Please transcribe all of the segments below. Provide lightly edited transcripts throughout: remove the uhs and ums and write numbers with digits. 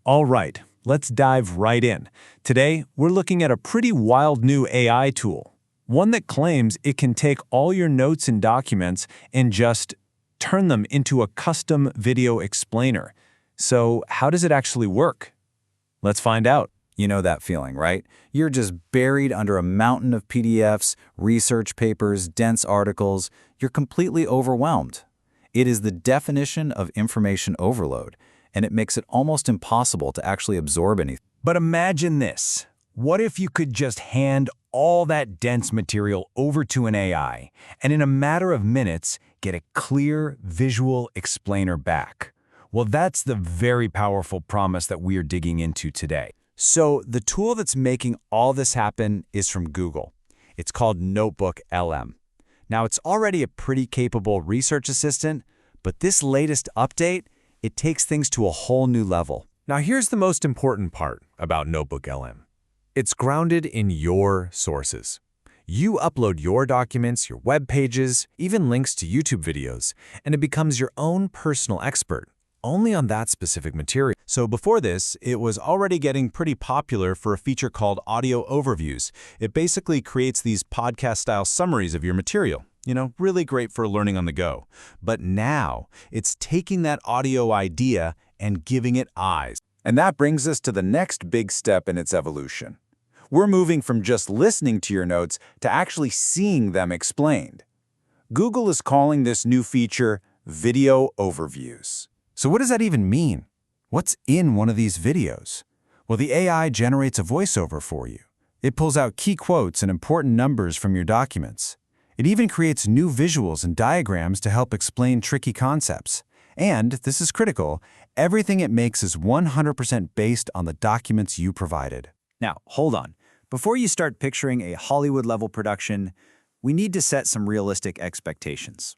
All right, let's dive right in. Today, we're looking at a pretty wild new AI tool, one that claims it can take all your notes and documents and just turn them into a custom video explainer. So, how does it actually work? Let's find out. You know that feeling, right? You're just buried under a mountain of PDFs, research papers, dense articles. You're completely overwhelmed. It is the definition of information overload, and it makes it almost impossible to actually absorb anything. But imagine this. What if you could just hand all that dense material over to an AI, and in a matter of minutes, get a clear visual explainer back? Well, that's the very powerful promise that we are digging into today. So the tool that's making all this happen is from Google. It's called Notebooklm. Now, it's already a pretty capable research assistant, but this latest update, it takes things to a whole new level. Now here's the most important part about Notebooklm. It's grounded in your sources. You upload your documents, your web pages, even links to YouTube videos, and it becomes your own personal expert, only on that specific material. So before this, it was already getting pretty popular for a feature called audio overviews. It basically creates these podcast-style summaries of your material. Really great for learning on the go. But now, it's taking that audio idea and giving it eyes. And that brings us to the next big step in its evolution. We're moving from just listening to your notes to actually seeing them explained. Google is calling this new feature video overviews. So what does that even mean? What's in one of these videos? Well, the AI generates a voiceover for you. It pulls out key quotes and important numbers from your documents. It even creates new visuals and diagrams to help explain tricky concepts. And, this is critical, everything it makes is 100% based on the documents you provided. Now, hold on. Before you start picturing a Hollywood-level production, we need to set some realistic expectations.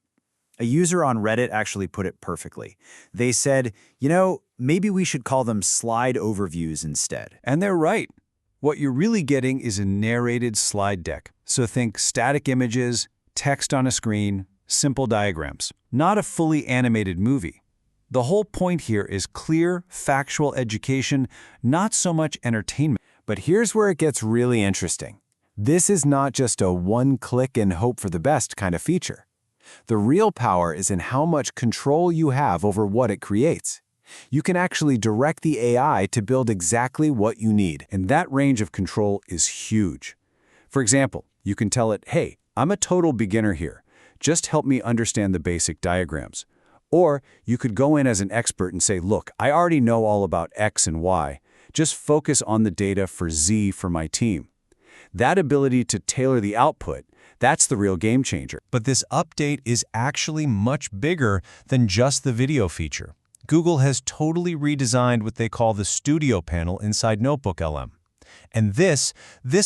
A user on Reddit actually put it perfectly. They said, maybe we should call them slide overviews instead. And they're right. What you're really getting is a narrated slide deck. So think static images, text on a screen, simple diagrams. Not a fully animated movie. The whole point here is clear, factual education, not so much entertainment. But here's where it gets really interesting. This is not just a one-click and hope for the best kind of feature. The real power is in how much control you have over what it creates. You can actually direct the AI to build exactly what you need, and that range of control is huge. For example, you can tell it, hey, I'm a total beginner here. Just help me understand the basic diagrams. Or you could go in as an expert and say, look, I already know all about X and Y. Just focus on the data for Z for my team. That ability to tailor the output, that's the real game changer. But this update is actually much bigger than just the video feature. Google has totally redesigned what they call the Studio panel inside Notebooklm. And this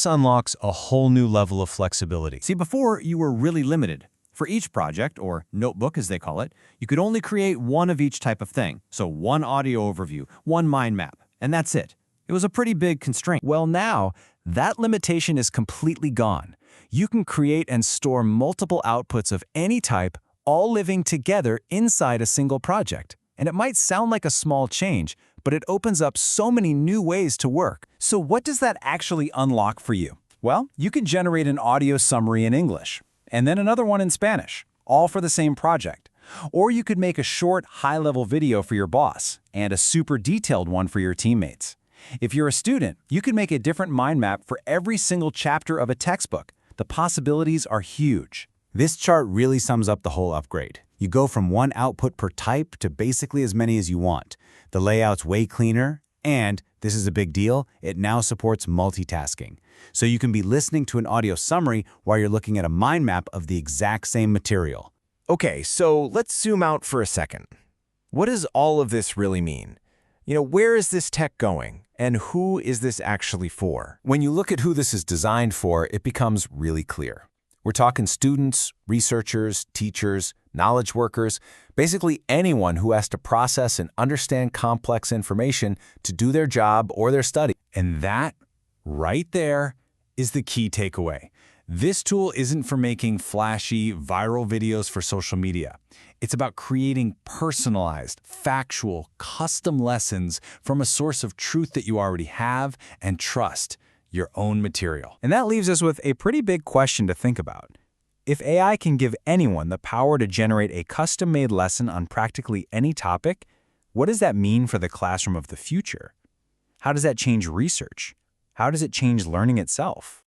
unlocks a whole new level of flexibility. See, before you were really limited. For each project, or notebook as they call it, you could only create one of each type of thing. So one audio overview, one mind map, and that's it. It was a pretty big constraint. Well, now, that limitation is completely gone. You can create and store multiple outputs of any type, all living together inside a single project. And it might sound like a small change, but it opens up so many new ways to work. So what does that actually unlock for you? Well, you can generate an audio summary in English, and then another one in Spanish, all for the same project. Or you could make a short, high-level video for your boss, and a super detailed one for your teammates. If you're a student, you could make a different mind map for every single chapter of a textbook. The possibilities are huge. This chart really sums up the whole upgrade. You go from one output per type to basically as many as you want. The layout's way cleaner, and, this is a big deal, it now supports multitasking. So you can be listening to an audio summary while you're looking at a mind map of the exact same material. Okay, so let's zoom out for a second. What does all of this really mean? Where is this tech going, and who is this actually for? When you look at who this is designed for, it becomes really clear. We're talking students, researchers, teachers, knowledge workers, basically anyone who has to process and understand complex information to do their job or their study. And that, right there, is the key takeaway. This tool isn't for making flashy, viral videos for social media. It's about creating personalized, factual, custom lessons from a source of truth that you already have and trust, your own material. And that leaves us with a pretty big question to think about. If AI can give anyone the power to generate a custom-made lesson on practically any topic, what does that mean for the classroom of the future? How does that change research? How does it change learning itself?